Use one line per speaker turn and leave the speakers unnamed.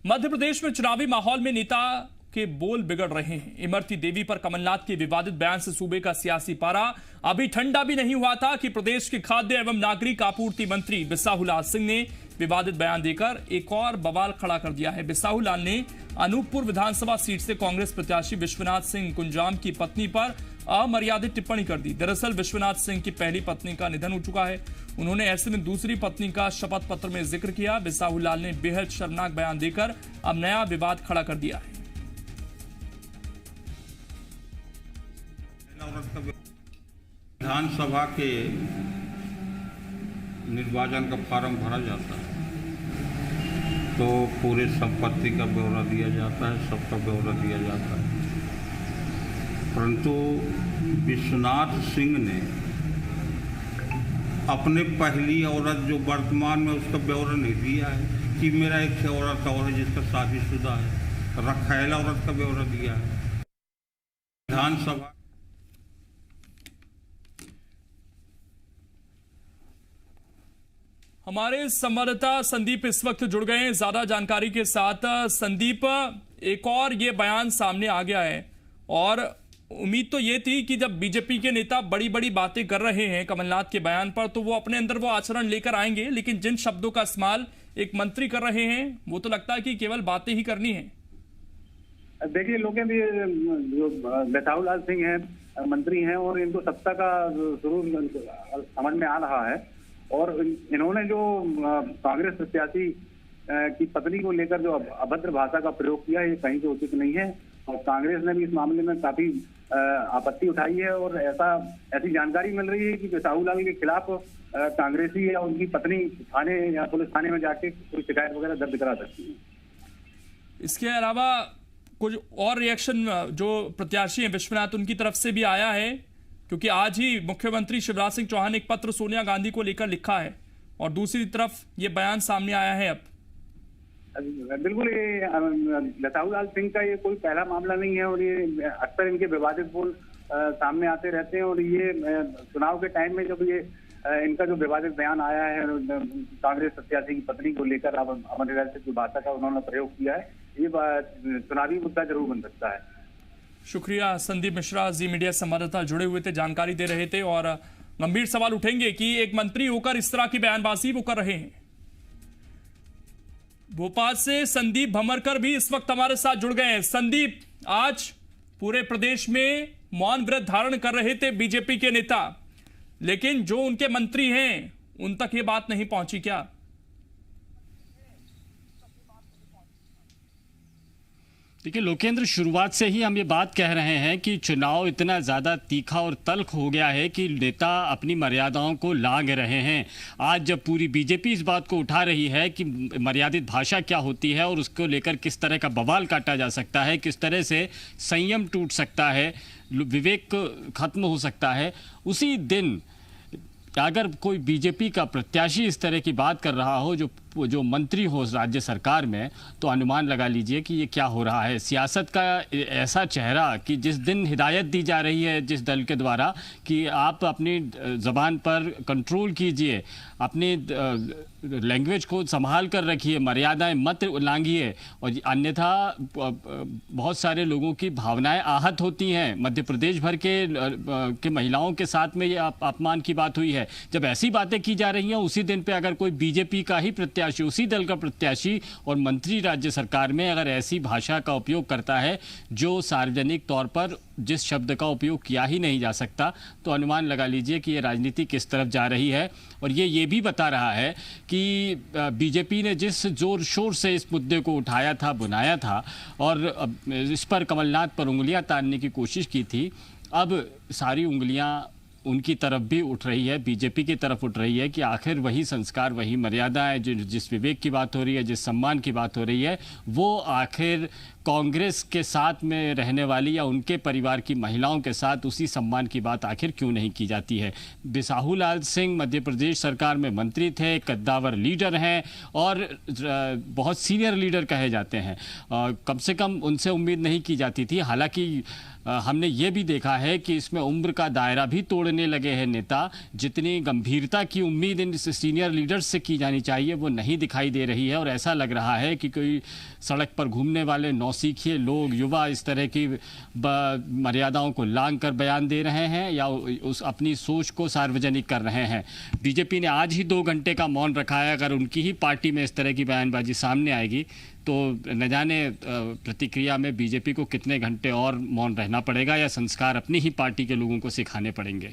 मध्य प्रदेश में चुनावी माहौल में नेता के बोल बिगड़ रहे हैं। इमरती देवी पर कमलनाथ के विवादित बयान से सूबे का सियासी पारा अभी ठंडा भी नहीं हुआ था कि प्रदेश के खाद्य एवं नागरिक आपूर्ति मंत्री बिसाहुलाल सिंह ने विवादित बयान देकर एक और बवाल खड़ा कर दिया है। बिसाहुलाल ने अनूपपुर विधानसभा सीट से कांग्रेस प्रत्याशी विश्वनाथ सिंह कुंजाम की पत्नी पर अमर्यादित टिप्पणी कर दी। दरअसल विश्वनाथ सिंह की पहली पत्नी का निधन हो चुका है। उन्होंने ऐसे में दूसरी पत्नी का शपथ पत्र में जिक्र किया। बिसाहुलाल ने बेहद शर्मनाक बयान देकर अब नया विवाद खड़ा कर दिया है।
विधानसभा के निर्वाचन का फॉर्म भरा जाता है तो पूरे संपत्ति का ब्यौरा दिया जाता है, सबका ब्यौरा दिया जाता है, परंतु विश्वनाथ सिंह ने अपने पहली औरत जो वर्तमान में उसका ब्यौरा नहीं दिया है कि मेरा एक औरत और है जिसका शादीशुदा है, रखैल औरत का ब्यौरा दिया है। विधानसभा
हमारे संवाददाता संदीप इस वक्त जुड़ गए हैं ज्यादा जानकारी के साथ। संदीप, एक और ये बयान सामने आ गया है और उम्मीद तो ये थी कि जब बीजेपी के नेता बड़ी बड़ी बातें कर रहे हैं कमलनाथ के बयान पर तो वो अपने अंदर वो आचरण लेकर आएंगे, लेकिन जिन शब्दों का इस्तेमाल एक मंत्री कर रहे हैं वो तो लगता है कि केवल बातें ही करनी है।
देखिए, लोग जो बिसाहुलाल सिंह हैं मंत्री हैं और इनको सत्ता का शुरू समझ में आ रहा है और इन्होंने जो कांग्रेस प्रत्याशी की पत्नी को लेकर जो अभद्र भाषा का प्रयोग किया ये कहीं से उचित नहीं है और कांग्रेस ने भी इस मामले में काफी आपत्ति उठाई है और ऐसी जानकारी मिल रही है कि बिसाहुलाल के खिलाफ कांग्रेसी या उनकी पत्नी थाने या पुलिस थाने में जाके कोई शिकायत वगैरह दर्ज करा सकती है।
इसके अलावा कुछ और रिएक्शन जो प्रत्याशी हैं विश्वनाथ उनकी तरफ से भी आया है, क्योंकि आज ही मुख्यमंत्री शिवराज सिंह चौहान ने एक पत्र सोनिया गांधी को लेकर लिखा है और दूसरी तरफ ये बयान सामने आया है। अब
बिल्कुल ये बिसाहुलाल सिंह का ये कोई पहला मामला नहीं है और ये अक्सर इनके विवादित बोल सामने आते रहते हैं और ये चुनाव के टाइम में जब ये इनका जो विवादित बयान आया है कांग्रेस प्रत्याशी की पत्नी को लेकर अमर्यादित जो भाषा का उन्होंने प्रयोग किया है, ये चुनावी मुद्दा जरूर बन सकता है।
शुक्रिया संदीप मिश्रा, जी मीडिया संवाददाता जुड़े हुए थे, जानकारी दे रहे थे और गंभीर सवाल उठेंगे कि एक मंत्री होकर इस तरह की बयानबाजी वो कर रहे हैं। भोपाल से संदीप भमरकर भी इस वक्त हमारे साथ जुड़ गए हैं। संदीप, आज पूरे प्रदेश में मौन व्रत धारण कर रहे थे बीजेपी के नेता, लेकिन जो उनके मंत्री हैं उन तक ये बात नहीं पहुंची क्या?
देखिए लोकेंद्र, शुरुआत से ही हम ये बात कह रहे हैं कि चुनाव इतना ज़्यादा तीखा और तल्ख हो गया है कि नेता अपनी मर्यादाओं को लांघ रहे हैं। आज जब पूरी बीजेपी इस बात को उठा रही है कि मर्यादित भाषा क्या होती है और उसको लेकर किस तरह का बवाल काटा जा सकता है, किस तरह से संयम टूट सकता है, विवेक खत्म हो सकता है, उसी दिन अगर कोई बीजेपी का प्रत्याशी इस तरह की बात कर रहा हो जो मंत्री हो राज्य सरकार में, तो अनुमान लगा लीजिए कि ये क्या हो रहा है। सियासत का ऐसा चेहरा कि जिस दिन हिदायत दी जा रही है जिस दल के द्वारा कि आप अपनी ज़बान पर कंट्रोल कीजिए, अपनी लैंग्वेज को संभाल कर रखिए, मर्यादाएं मत लांघिए, और अन्यथा बहुत सारे लोगों की भावनाएं आहत होती हैं। मध्य प्रदेश भर के महिलाओं के साथ में ये अपमान की बात हुई है। जब ऐसी बातें की जा रही हैं उसी दिन पे अगर कोई बीजेपी का ही प्रत्याशी, उसी दल का प्रत्याशी और मंत्री राज्य सरकार में अगर ऐसी भाषा का उपयोग करता है जो सार्वजनिक तौर पर जिस शब्द का उपयोग किया ही नहीं जा सकता, तो अनुमान लगा लीजिए कि ये राजनीति किस तरफ जा रही है। और ये भी बता रहा है कि बीजेपी ने जिस जोर शोर से इस मुद्दे को उठाया था, बुनाया था और इस पर कमलनाथ पर उंगलियां तानने की कोशिश की थी, अब सारी उंगलियां उनकी तरफ भी उठ रही है, बीजेपी की तरफ उठ रही है कि आखिर वही संस्कार, वही मर्यादाएं, जिस विवेक की बात हो रही है, जिस सम्मान की बात हो रही है, वो आखिर कांग्रेस के साथ में रहने वाली या उनके परिवार की महिलाओं के साथ उसी सम्मान की बात आखिर क्यों नहीं की जाती है। बिसाहुलाल सिंह मध्य प्रदेश सरकार में मंत्री थे, कद्दावर लीडर हैं और बहुत सीनियर लीडर कहे जाते हैं। कम से कम उनसे उम्मीद नहीं की जाती थी। हालांकि हमने ये भी देखा है कि इसमें उम्र का दायरा भी तोड़ तोड़ने लगे हैं नेता। जितनी गंभीरता की उम्मीद इन सीनियर लीडर्स से की जानी चाहिए वो नहीं दिखाई दे रही है, और ऐसा लग रहा है कि कोई सड़क पर घूमने वाले नौसिखिए लोग, युवा इस तरह की मर्यादाओं को लांघ कर बयान दे रहे हैं या उस अपनी सोच को सार्वजनिक कर रहे हैं। बीजेपी ने आज ही 2 घंटे का मौन रखा है। अगर उनकी ही पार्टी में इस तरह की बयानबाजी सामने आएगी तो न जाने प्रतिक्रिया में बीजेपी को कितने घंटे और मौन रहना पड़ेगा या संस्कार अपनी ही पार्टी के लोगों को सिखाने पड़ेंगे।